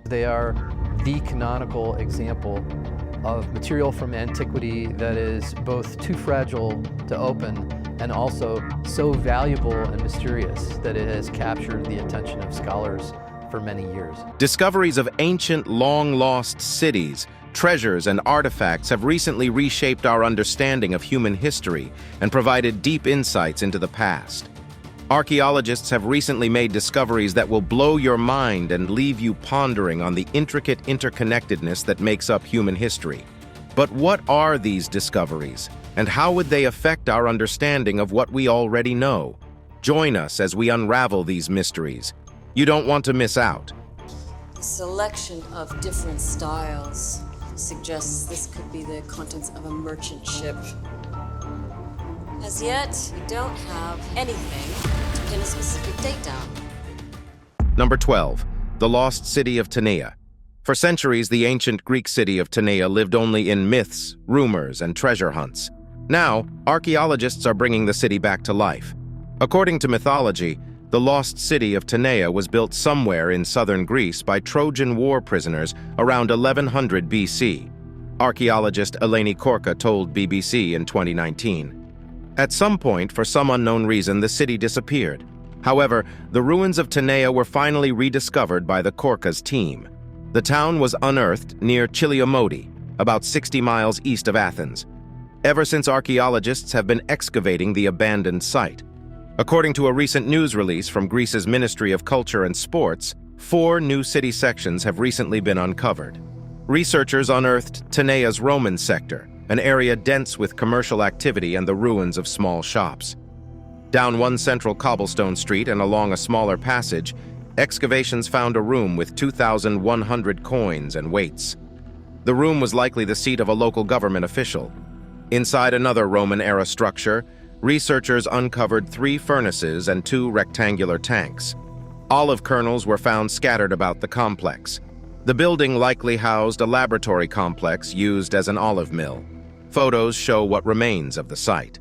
They are the canonical example of material from antiquity that is both too fragile to open and also so valuable and mysterious that it has captured the attention of scholars for many years. Discoveries of ancient, long-lost cities, treasures, and artifacts have recently reshaped our understanding of human history and provided deep insights into the past. Archaeologists have recently made discoveries that will blow your mind and leave you pondering on the intricate interconnectedness that makes up human history. But what are these discoveries, and how would they affect our understanding of what we already know? Join us as we unravel these mysteries. You don't want to miss out. The selection of different styles suggests this could be the contents of a merchant ship. As yet, we don't have anything to pin a specific date down. Number 12. The Lost City of TAA. For centuries, the ancient Greek city of TAA lived only in myths, rumors, and treasure hunts. Now, archaeologists are bringing the city back to life. According to mythology, the Lost City of TAA was built somewhere in southern Greece by Trojan war prisoners around 1100 BC. Archaeologist Eleni Korka told BBC in 2019. At some point, for some unknown reason, the city disappeared. However, the ruins of TAA were finally rediscovered by the Korka's team. The town was unearthed near Chiliomodi, about 60 miles east of Athens. Ever since, archaeologists have been excavating the abandoned site. According to a recent news release from Greece's Ministry of Culture and Sports, 4 new city sections have recently been uncovered. Researchers unearthed TAA's Roman sector, an area dense with commercial activity and the ruins of small shops. Down one central cobblestone street and along a smaller passage, excavations found a room with 2,100 coins and weights. The room was likely the seat of a local government official. Inside another Roman-era structure, researchers uncovered 3 furnaces and 2 rectangular tanks. Olive kernels were found scattered about the complex. The building likely housed a laboratory complex used as an olive mill. Photos show what remains of the site.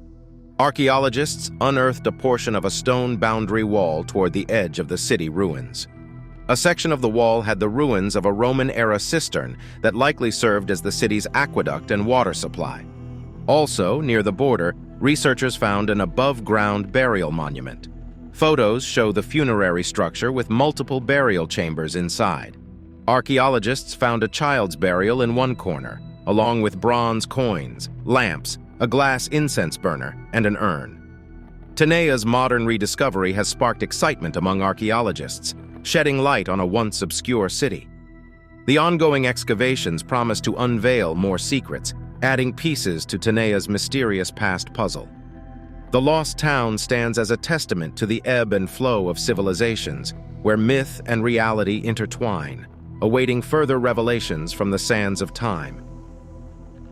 Archaeologists unearthed a portion of a stone boundary wall toward the edge of the city ruins. A section of the wall had the ruins of a Roman-era cistern that likely served as the city's aqueduct and water supply. Also, near the border, researchers found an above-ground burial monument. Photos show the funerary structure with multiple burial chambers inside. Archaeologists found a child's burial in one corner, along with bronze coins, lamps, a glass incense burner, and an urn. TAA's modern rediscovery has sparked excitement among archaeologists, shedding light on a once obscure city. The ongoing excavations promise to unveil more secrets, adding pieces to TAA's mysterious past puzzle. The lost town stands as a testament to the ebb and flow of civilizations, where myth and reality intertwine, awaiting further revelations from the sands of time.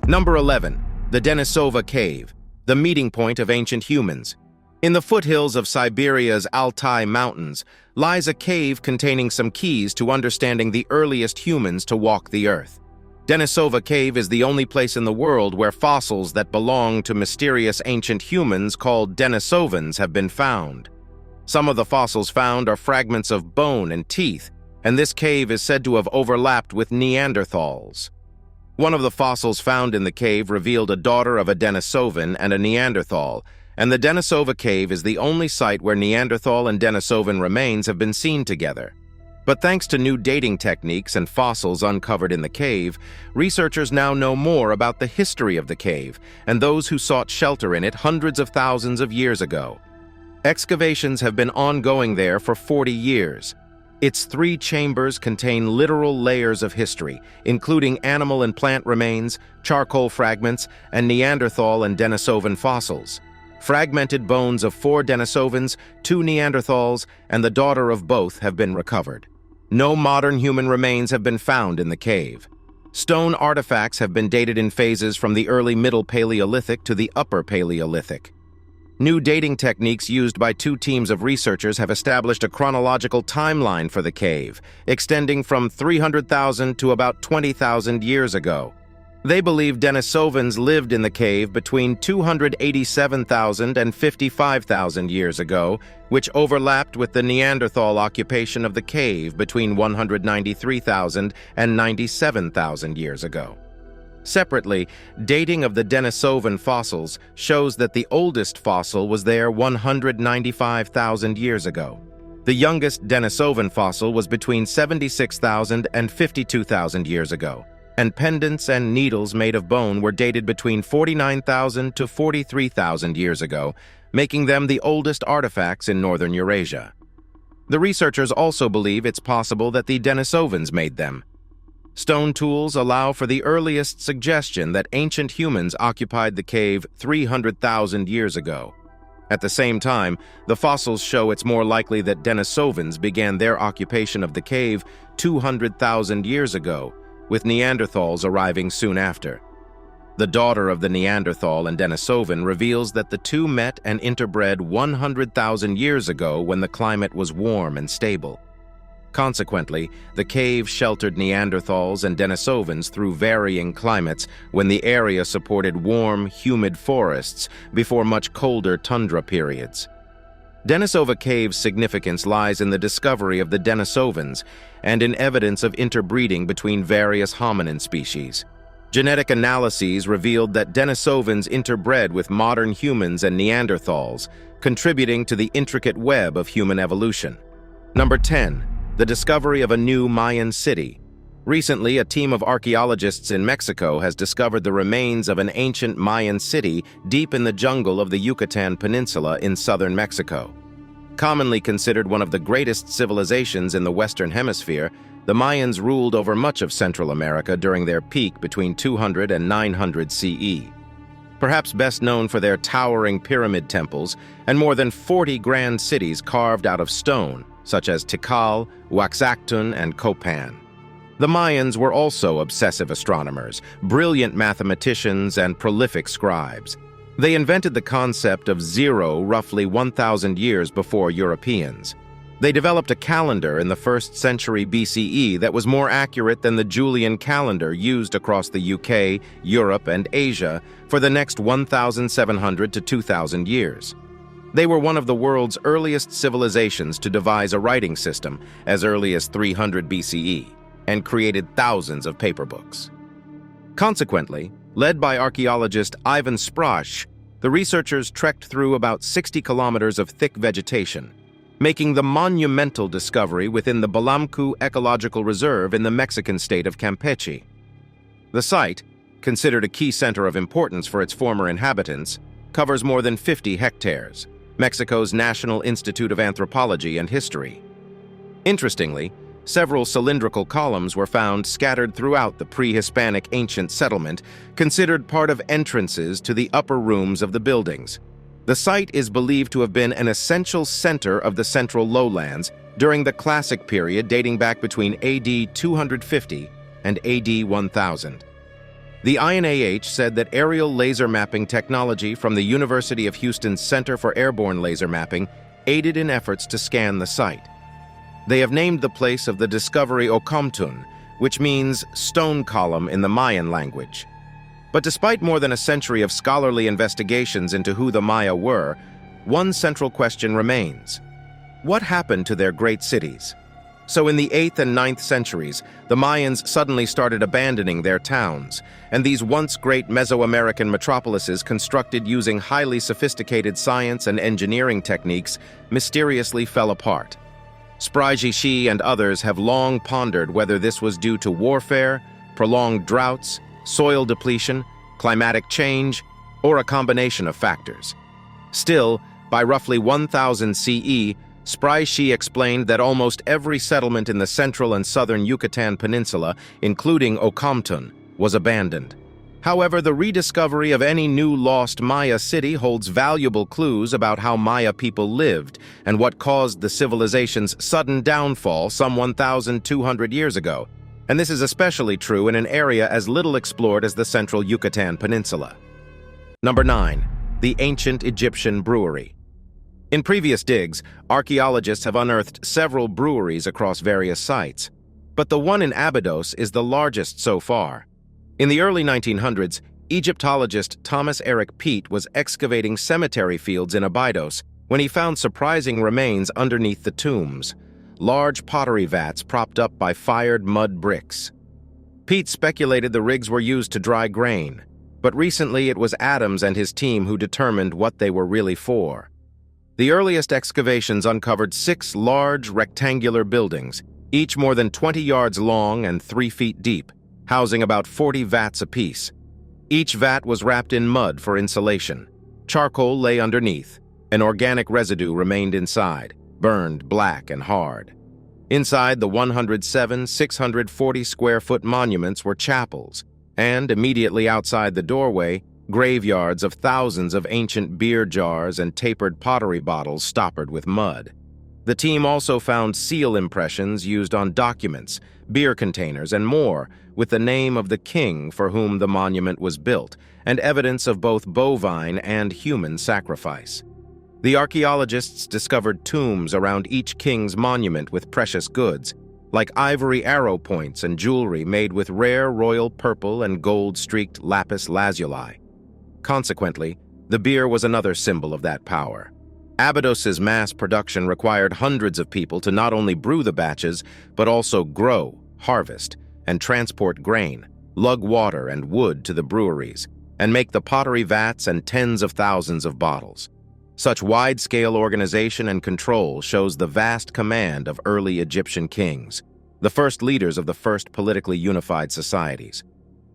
Number 11. The Denisova Cave, the meeting point of ancient humans. In the foothills of Siberia's Altai Mountains lies a cave containing some keys to understanding the earliest humans to walk the earth. Denisova Cave is the only place in the world where fossils that belong to mysterious ancient humans called Denisovans have been found. Some of the fossils found are fragments of bone and teeth, and this cave is said to have overlapped with Neanderthals. One of the fossils found in the cave revealed a daughter of a Denisovan and a Neanderthal, and the Denisova Cave is the only site where Neanderthal and Denisovan remains have been seen together. But thanks to new dating techniques and fossils uncovered in the cave, researchers now know more about the history of the cave and those who sought shelter in it hundreds of thousands of years ago. Excavations have been ongoing there for 40 years. Its 3 chambers contain literal layers of history, including animal and plant remains, charcoal fragments, and Neanderthal and Denisovan fossils. Fragmented bones of 4 Denisovans, 2 Neanderthals, and the daughter of both have been recovered. No modern human remains have been found in the cave. Stone artifacts have been dated in phases from the early Middle Paleolithic to the Upper Paleolithic. New dating techniques used by 2 teams of researchers have established a chronological timeline for the cave, extending from 300,000 to about 20,000 years ago. They believe Denisovans lived in the cave between 287,000 and 55,000 years ago, which overlapped with the Neanderthal occupation of the cave between 193,000 and 97,000 years ago. Separately, dating of the Denisovan fossils shows that the oldest fossil was there 195,000 years ago. The youngest Denisovan fossil was between 76,000 and 52,000 years ago, and pendants and needles made of bone were dated between 49,000 to 43,000 years ago, making them the oldest artifacts in northern Eurasia. The researchers also believe it's possible that the Denisovans made them. Stone tools allow for the earliest suggestion that ancient humans occupied the cave 300,000 years ago. At the same time, the fossils show it's more likely that Denisovans began their occupation of the cave 200,000 years ago, with Neanderthals arriving soon after. The daughter of the Neanderthal and Denisovan reveals that the two met and interbred 100,000 years ago when the climate was warm and stable. Consequently, the cave sheltered Neanderthals and Denisovans through varying climates when the area supported warm, humid forests before much colder tundra periods. Denisova Cave's significance lies in the discovery of the Denisovans and in evidence of interbreeding between various hominin species. Genetic analyses revealed that Denisovans interbred with modern humans and Neanderthals, contributing to the intricate web of human evolution. Number 10. The discovery of a new Mayan city. Recently, a team of archaeologists in Mexico has discovered the remains of an ancient Mayan city deep in the jungle of the Yucatan Peninsula in southern Mexico. Commonly considered one of the greatest civilizations in the Western Hemisphere, the Mayans ruled over much of Central America during their peak between 200 and 900 CE. Perhaps best known for their towering pyramid temples and more than 40 grand cities carved out of stone, such as Tikal, Huaxactun, and Copan. The Mayans were also obsessive astronomers, brilliant mathematicians, and prolific scribes. They invented the concept of zero roughly 1,000 years before Europeans. They developed a calendar in the 1st century BCE that was more accurate than the Julian calendar used across the UK, Europe, and Asia for the next 1,700 to 2,000 years. They were one of the world's earliest civilizations to devise a writing system as early as 300 BCE and created thousands of paper books. Consequently, led by archaeologist Ivan Sprash, the researchers trekked through about 60 kilometers of thick vegetation, making the monumental discovery within the Balamcu Ecological Reserve in the Mexican state of Campeche. The site, considered a key center of importance for its former inhabitants, covers more than 50 hectares, Mexico's National Institute of Anthropology and History. Interestingly, several cylindrical columns were found scattered throughout the pre-Hispanic ancient settlement, considered part of entrances to the upper rooms of the buildings. The site is believed to have been an essential center of the central lowlands during the Classic period dating back between AD 250 and AD 1000. The INAH said that aerial laser mapping technology from the University of Houston's Center for Airborne Laser Mapping aided in efforts to scan the site. They have named the place of the discovery Ocomtun, which means stone column in the Mayan language. But despite more than a century of scholarly investigations into who the Maya were, one central question remains. What happened to their great cities? So in the 8th and 9th centuries, the Mayans suddenly started abandoning their towns, and these once great Mesoamerican metropolises constructed using highly sophisticated science and engineering techniques mysteriously fell apart. Sprajishi and others have long pondered whether this was due to warfare, prolonged droughts, soil depletion, climatic change, or a combination of factors. Still, by roughly 1000 CE, Sprajishi explained that almost every settlement in the central and southern Yucatan Peninsula, including Ocomtun, was abandoned. However, the rediscovery of any new lost Maya city holds valuable clues about how Maya people lived and what caused the civilization's sudden downfall some 1,200 years ago. And this is especially true in an area as little explored as the central Yucatan Peninsula. Number 9. The ancient Egyptian brewery. In previous digs, archaeologists have unearthed several breweries across various sites, but the one in Abydos is the largest so far. In the early 1900s, Egyptologist Thomas Eric Peat was excavating cemetery fields in Abydos when he found surprising remains underneath the tombs, large pottery vats propped up by fired mud bricks. Peat speculated the rigs were used to dry grain, but recently it was Adams and his team who determined what they were really for. The earliest excavations uncovered 6 large rectangular buildings, each more than 20 yards long and 3 feet deep, housing about 40 vats apiece. Each vat was wrapped in mud for insulation. Charcoal lay underneath, and organic residue remained inside, burned black and hard. Inside the 107 640-square-foot monuments were chapels, and immediately outside the doorway, graveyards of thousands of ancient beer jars and tapered pottery bottles stoppered with mud. The team also found seal impressions used on documents, beer containers, and more, with the name of the king for whom the monument was built, and evidence of both bovine and human sacrifice. The archaeologists discovered tombs around each king's monument with precious goods, like ivory arrow points and jewelry made with rare royal purple and gold-streaked lapis lazuli. Consequently, the beer was another symbol of that power. Abydos's mass production required hundreds of people to not only brew the batches, but also grow, harvest, and transport grain, lug water and wood to the breweries, and make the pottery vats and tens of thousands of bottles. Such wide-scale organization and control shows the vast command of early Egyptian kings, the first leaders of the first politically unified societies.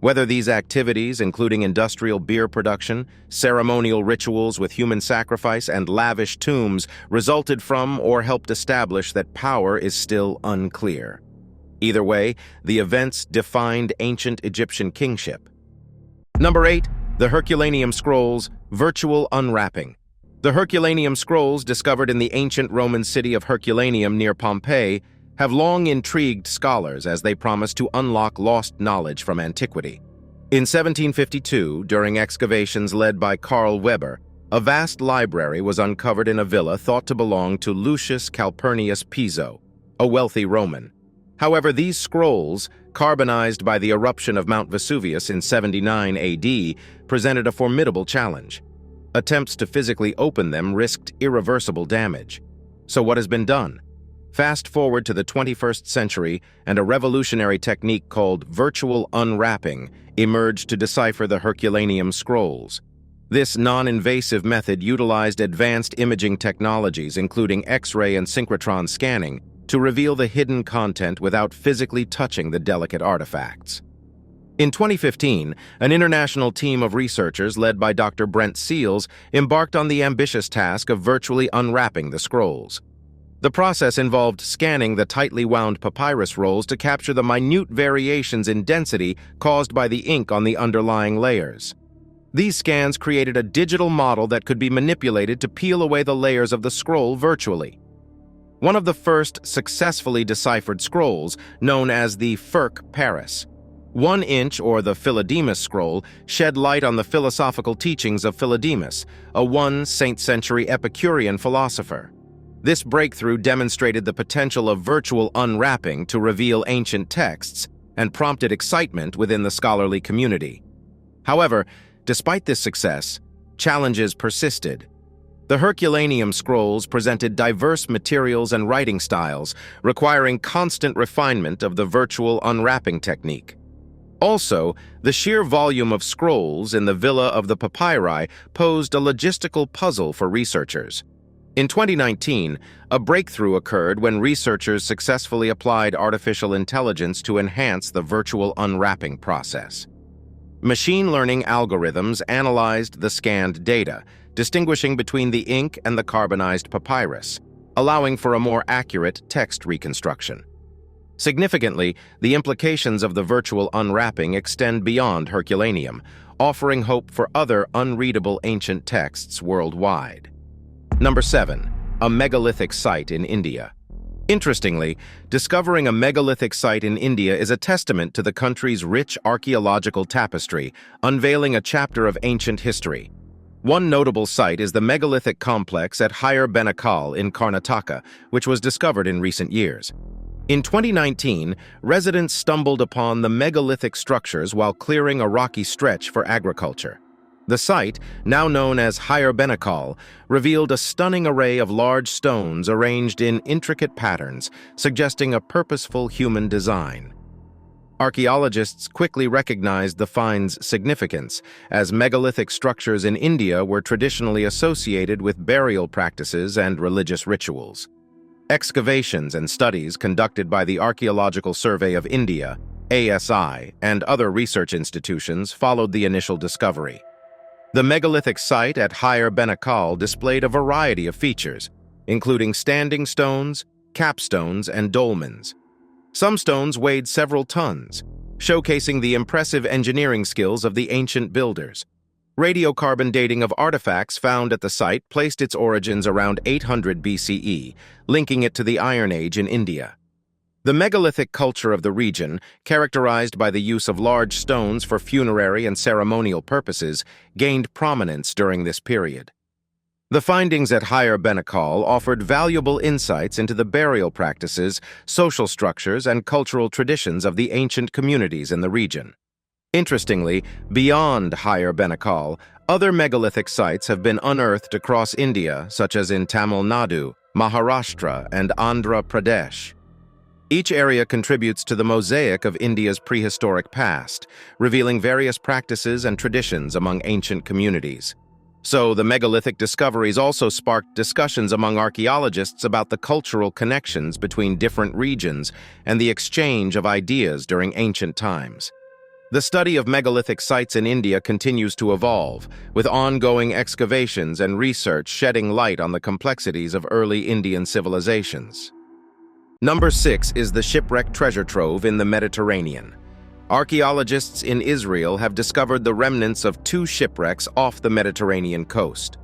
Whether these activities, including industrial beer production, ceremonial rituals with human sacrifice, and lavish tombs, resulted from or helped establish that power is still unclear. Either way, the events defined ancient Egyptian kingship. Number 8. The Herculaneum Scrolls, Virtual Unwrapping. The Herculaneum scrolls, discovered in the ancient Roman city of Herculaneum near Pompeii, have long intrigued scholars as they promise to unlock lost knowledge from antiquity. In 1752, during excavations led by Carl Weber, a vast library was uncovered in a villa thought to belong to Lucius Calpurnius Piso, a wealthy Roman. However, these scrolls, carbonized by the eruption of Mount Vesuvius in 79 AD, presented a formidable challenge. Attempts to physically open them risked irreversible damage. So what has been done? Fast forward to the 21st century, and a revolutionary technique called virtual unwrapping emerged to decipher the Herculaneum scrolls. This non-invasive method utilized advanced imaging technologies, including X-ray and synchrotron scanning, to reveal the hidden content without physically touching the delicate artifacts. In 2015, an international team of researchers led by Dr. Brent Seals embarked on the ambitious task of virtually unwrapping the scrolls. The process involved scanning the tightly wound papyrus rolls to capture the minute variations in density caused by the ink on the underlying layers. These scans created a digital model that could be manipulated to peel away the layers of the scroll virtually. One of the first successfully deciphered scrolls, known as the Ferc Paris, 1 inch, or the Philodemus scroll, shed light on the philosophical teachings of Philodemus, a 1st century Epicurean philosopher. This breakthrough demonstrated the potential of virtual unwrapping to reveal ancient texts and prompted excitement within the scholarly community. However, despite this success, challenges persisted. The Herculaneum scrolls presented diverse materials and writing styles, requiring constant refinement of the virtual unwrapping technique. Also, the sheer volume of scrolls in the Villa of the Papyri posed a logistical puzzle for researchers. In 2019, a breakthrough occurred when researchers successfully applied artificial intelligence to enhance the virtual unwrapping process. Machine learning algorithms analyzed the scanned data, distinguishing between the ink and the carbonized papyrus, allowing for a more accurate text reconstruction. Significantly, the implications of the virtual unwrapping extend beyond Herculaneum, offering hope for other unreadable ancient texts worldwide. Number 7. A megalithic site in India. Interestingly, discovering a megalithic site in India is a testament to the country's rich archaeological tapestry, unveiling a chapter of ancient history. One notable site is the megalithic complex at Higher Benakal in Karnataka, which was discovered in recent years. In 2019, residents stumbled upon the megalithic structures while clearing a rocky stretch for agriculture. The site, now known as Herculanum, revealed a stunning array of large stones arranged in intricate patterns, suggesting a purposeful human design. Archaeologists quickly recognized the find's significance, as megalithic structures in India were traditionally associated with burial practices and religious rituals. Excavations and studies conducted by the Archaeological Survey of India, ASI, and other research institutions followed the initial discovery. The megalithic site at Herculanum displayed a variety of features, including standing stones, capstones, and dolmens. Some stones weighed several tons, showcasing the impressive engineering skills of the ancient builders. Radiocarbon dating of artifacts found at the site placed its origins around 800 BCE, linking it to the Iron Age in India. The megalithic culture of the region, characterized by the use of large stones for funerary and ceremonial purposes, gained prominence during this period. The findings at Herculanum offered valuable insights into the burial practices, social structures, and cultural traditions of the ancient communities in the region. Interestingly, beyond Herculanum, other megalithic sites have been unearthed across India, such as in Tamil Nadu, Maharashtra, and Andhra Pradesh. Each area contributes to the mosaic of India's prehistoric past, revealing various practices and traditions among ancient communities. So, the megalithic discoveries also sparked discussions among archaeologists about the cultural connections between different regions and the exchange of ideas during ancient times. The study of megalithic sites in India continues to evolve, with ongoing excavations and research shedding light on the complexities of early Indian civilizations. Number 6 is the Shipwreck treasure trove in the Mediterranean. Archaeologists in Israel have discovered the remnants of 2 shipwrecks off the Mediterranean coast.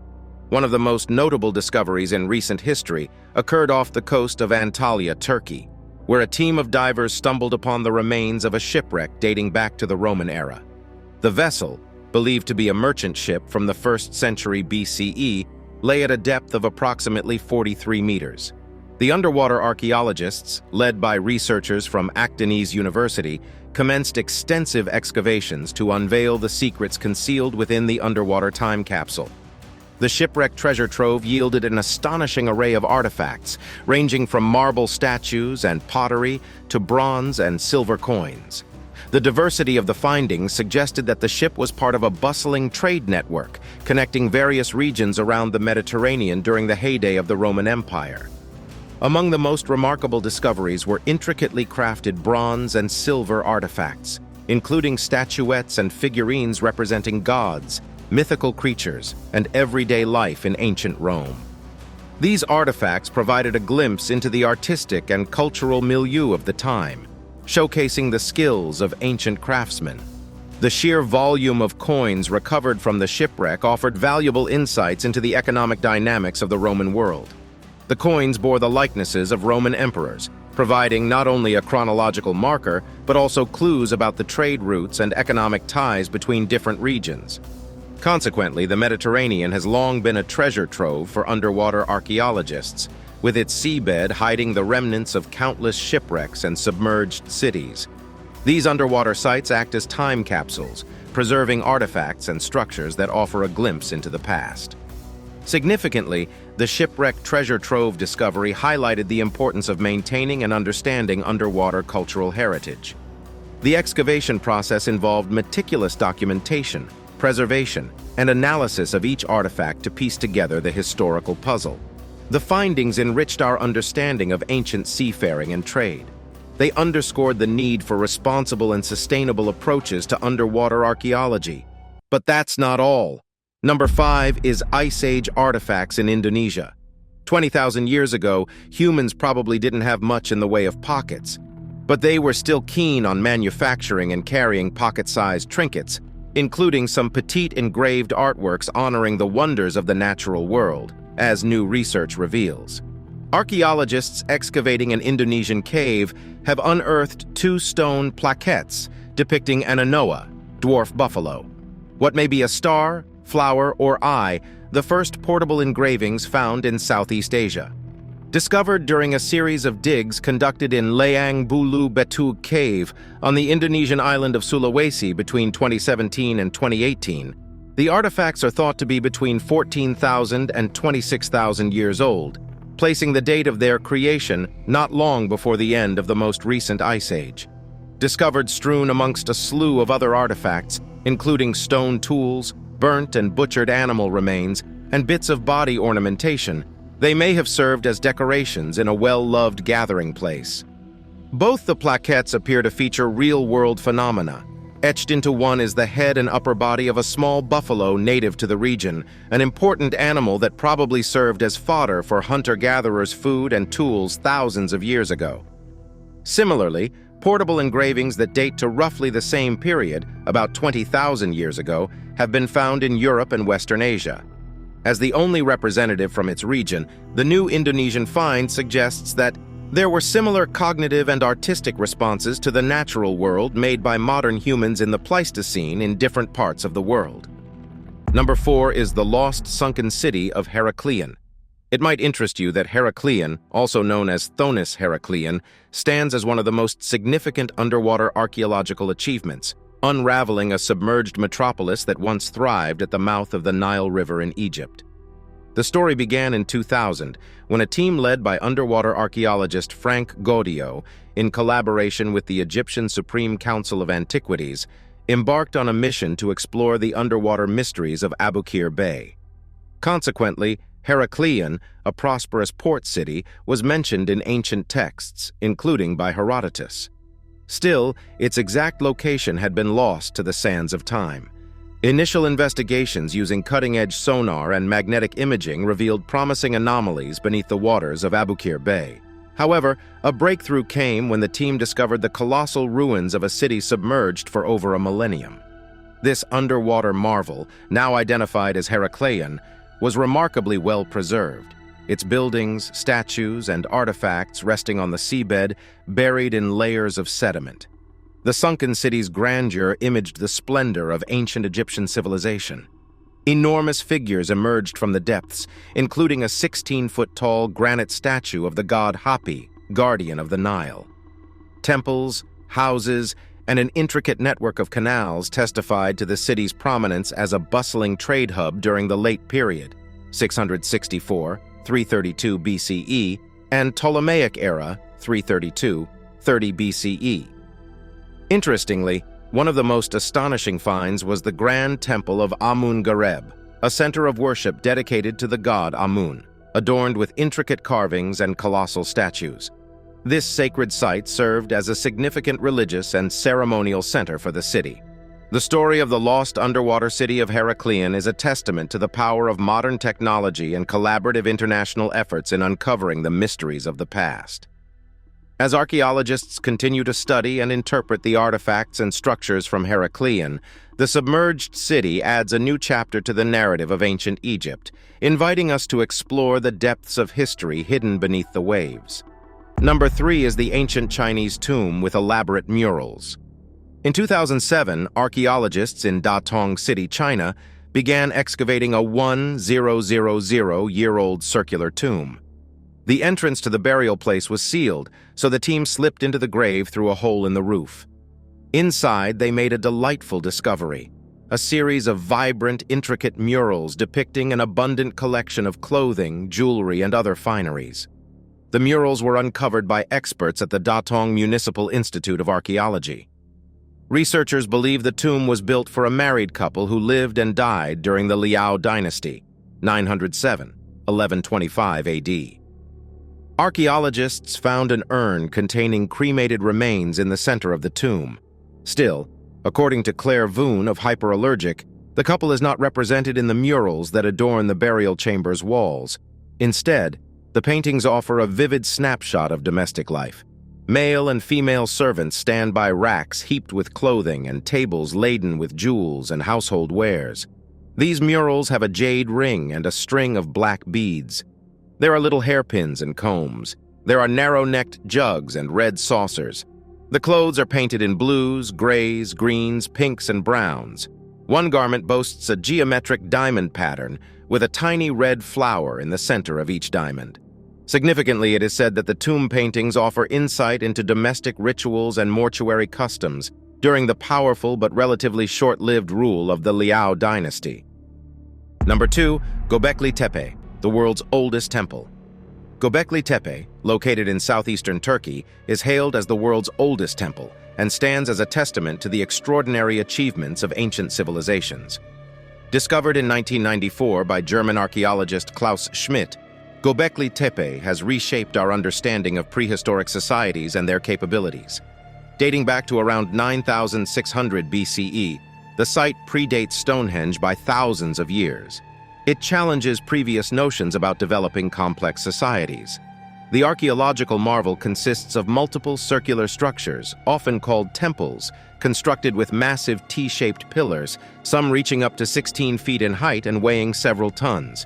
One of the most notable discoveries in recent history occurred off the coast of Antalya, Turkey, where a team of divers stumbled upon the remains of a shipwreck dating back to the Roman era. The vessel, believed to be a merchant ship from the 1st century BCE, lay at a depth of approximately 43 meters. The underwater archaeologists, led by researchers from Akdeniz University, commenced extensive excavations to unveil the secrets concealed within the underwater time capsule. The shipwreck treasure trove yielded an astonishing array of artifacts, ranging from marble statues and pottery to bronze and silver coins. The diversity of the findings suggested that the ship was part of a bustling trade network, connecting various regions around the Mediterranean during the heyday of the Roman Empire. Among the most remarkable discoveries were intricately crafted bronze and silver artifacts, including statuettes and figurines representing gods, mythical creatures, and everyday life in ancient Rome. These artifacts provided a glimpse into the artistic and cultural milieu of the time, showcasing the skills of ancient craftsmen. The sheer volume of coins recovered from the shipwreck offered valuable insights into the economic dynamics of the Roman world. The coins bore the likenesses of Roman emperors, providing not only a chronological marker, but also clues about the trade routes and economic ties between different regions. Consequently, the Mediterranean has long been a treasure trove for underwater archaeologists, with its seabed hiding the remnants of countless shipwrecks and submerged cities. These underwater sites act as time capsules, preserving artifacts and structures that offer a glimpse into the past. Significantly, the shipwreck treasure trove discovery highlighted the importance of maintaining and understanding underwater cultural heritage. The excavation process involved meticulous documentation, preservation, and analysis of each artifact to piece together the historical puzzle. The findings enriched our understanding of ancient seafaring and trade. They underscored the need for responsible and sustainable approaches to underwater archaeology. But that's not all. Number 5 is Ice Age artifacts in Indonesia. 20,000 years ago, humans probably didn't have much in the way of pockets, but they were still keen on manufacturing and carrying pocket-sized trinkets, including some petite engraved artworks honoring the wonders of the natural world, as new research reveals. Archaeologists excavating an Indonesian cave have unearthed 2 stone plaquettes depicting an anoa, dwarf buffalo. What may be a star, flower, or eye, the first portable engravings found in Southeast Asia. Discovered during a series of digs conducted in Layang Bulu Betu Cave on the Indonesian island of Sulawesi between 2017 and 2018, the artifacts are thought to be between 14,000 and 26,000 years old, placing the date of their creation not long before the end of the most recent ice age. Discovered strewn amongst a slew of other artifacts, including stone tools, burnt and butchered animal remains, and bits of body ornamentation, they may have served as decorations in a well-loved gathering place. Both the plaquettes appear to feature real-world phenomena. Etched into one is the head and upper body of a small buffalo native to the region, an important animal that probably served as fodder for hunter-gatherers' food and tools thousands of years ago. Similarly, portable engravings that date to roughly the same period, about 20,000 years ago, have been found in Europe and Western Asia. As the only representative from its region, the new Indonesian find suggests that there were similar cognitive and artistic responses to the natural world made by modern humans in the Pleistocene in different parts of the world. Number 4 is the lost sunken city of Heracleon. It might interest you that Heracleon, also known as Thonis Heracleon, stands as one of the most significant underwater archaeological achievements, unraveling a submerged metropolis that once thrived at the mouth of the Nile River in Egypt. The story began in 2000 when a team led by underwater archaeologist Frank Gaudio, in collaboration with the Egyptian Supreme Council of Antiquities, embarked on a mission to explore the underwater mysteries of Abukir Bay. Consequently, Heracleon, a prosperous port city, was mentioned in ancient texts, including by Herodotus. Still, its exact location had been lost to the sands of time. Initial investigations using cutting-edge sonar and magnetic imaging revealed promising anomalies beneath the waters of Abukir Bay. However, a breakthrough came when the team discovered the colossal ruins of a city submerged for over a millennium. This underwater marvel, now identified as Heracleon, was remarkably well preserved, its buildings, statues, and artifacts resting on the seabed, buried in layers of sediment. The sunken city's grandeur imaged the splendor of ancient Egyptian civilization. Enormous figures emerged from the depths, including a 16-foot-tall granite statue of the god Hapi, guardian of the Nile. Temples, houses, and an intricate network of canals testified to the city's prominence as a bustling trade hub during the late period, 664, 332 BCE, and Ptolemaic era, 332, 30 BCE. Interestingly, one of the most astonishing finds was the Grand Temple of Amun-Gareb, a center of worship dedicated to the god Amun, adorned with intricate carvings and colossal statues. This sacred site served as a significant religious and ceremonial center for the city. The story of the lost underwater city of Heracleon is a testament to the power of modern technology and collaborative international efforts in uncovering the mysteries of the past. As archaeologists continue to study and interpret the artifacts and structures from Heracleon, the submerged city adds a new chapter to the narrative of ancient Egypt, inviting us to explore the depths of history hidden beneath the waves. Number 3 is the ancient Chinese tomb with elaborate murals. In 2007, archaeologists in Datong City, China, began excavating a 1,000-year-old circular tomb. The entrance to the burial place was sealed, so the team slipped into the grave through a hole in the roof. Inside, they made a delightful discovery, a series of vibrant, intricate murals depicting an abundant collection of clothing, jewelry, and other fineries. The murals were uncovered by experts at the Datong Municipal Institute of Archaeology. Researchers believe the tomb was built for a married couple who lived and died during the Liao dynasty, 907, 1125 AD. Archaeologists found an urn containing cremated remains in the center of the tomb. Still, according to Claire Voon of Hyperallergic, the couple is not represented in the murals that adorn the burial chamber's walls. Instead, the paintings offer a vivid snapshot of domestic life. Male and female servants stand by racks heaped with clothing and tables laden with jewels and household wares. These murals have a jade ring and a string of black beads. There are little hairpins and combs. There are narrow-necked jugs and red saucers. The clothes are painted in blues, grays, greens, pinks, and browns. One garment boasts a geometric diamond pattern with a tiny red flower in the center of each diamond. Significantly, it is said that the tomb paintings offer insight into domestic rituals and mortuary customs during the powerful but relatively short-lived rule of the Liao dynasty. Number 2, Göbekli Tepe, the world's oldest temple. Göbekli Tepe, located in southeastern Turkey, is hailed as the world's oldest temple and stands as a testament to the extraordinary achievements of ancient civilizations. Discovered in 1994 by German archaeologist Klaus Schmidt, Göbekli Tepe has reshaped our understanding of prehistoric societies and their capabilities. Dating back to around 9,600 BCE, the site predates Stonehenge by thousands of years. It challenges previous notions about developing complex societies. The archaeological marvel consists of multiple circular structures, often called temples, constructed with massive T-shaped pillars, some reaching up to 16 feet in height and weighing several tons.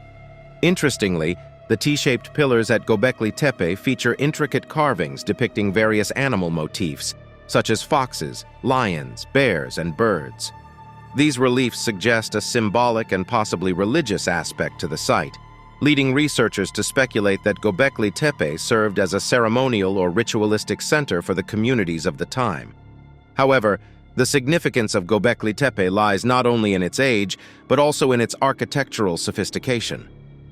Interestingly, the T-shaped pillars at Göbekli Tepe feature intricate carvings depicting various animal motifs, such as foxes, lions, bears, and birds. These reliefs suggest a symbolic and possibly religious aspect to the site, leading researchers to speculate that Göbekli Tepe served as a ceremonial or ritualistic center for the communities of the time. However, the significance of Göbekli Tepe lies not only in its age, but also in its architectural sophistication.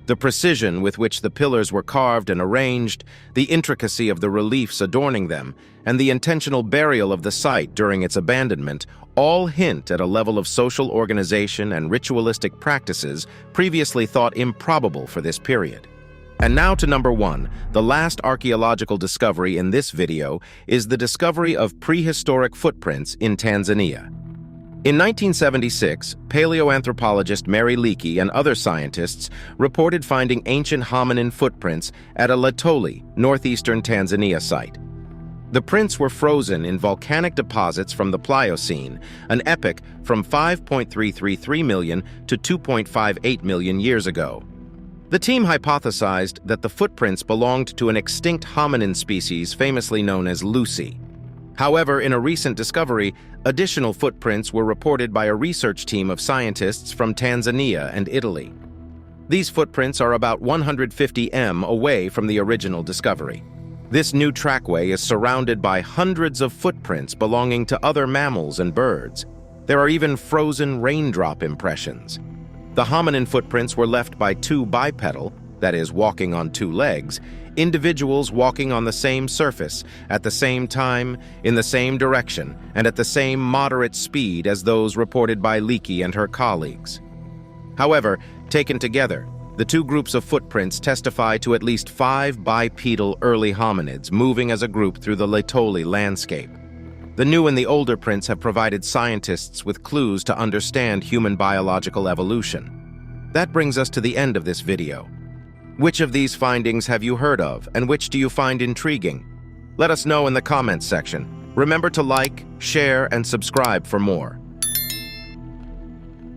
The precision with which the pillars were carved and arranged, the intricacy of the reliefs adorning them, and the intentional burial of the site during its abandonment all hint at a level of social organization and ritualistic practices previously thought improbable for this period. And now to number 1, the last archaeological discovery in this video is the discovery of prehistoric footprints in Tanzania. In 1976, paleoanthropologist Mary Leakey and other scientists reported finding ancient hominin footprints at a Latoli, northeastern Tanzania site. The prints were frozen in volcanic deposits from the Pliocene, an epoch from 5.333 million to 2.58 million years ago. The team hypothesized that the footprints belonged to an extinct hominin species famously known as Lucy. However, in a recent discovery, additional footprints were reported by a research team of scientists from Tanzania and Italy. These footprints are about 150 m away from the original discovery. This new trackway is surrounded by hundreds of footprints belonging to other mammals and birds. There are even frozen raindrop impressions. The hominin footprints were left by two bipedal, that is, walking on two legs, individuals walking on the same surface, at the same time, in the same direction, and at the same moderate speed as those reported by Leakey and her colleagues. However, taken together, the two groups of footprints testify to at least 5 bipedal early hominids moving as a group through the Latoli landscape. The new and the older prints have provided scientists with clues to understand human biological evolution. That brings us to the end of this video. Which of these findings have you heard of, and which do you find intriguing? Let us know in the comments section. Remember to like, share, and subscribe for more.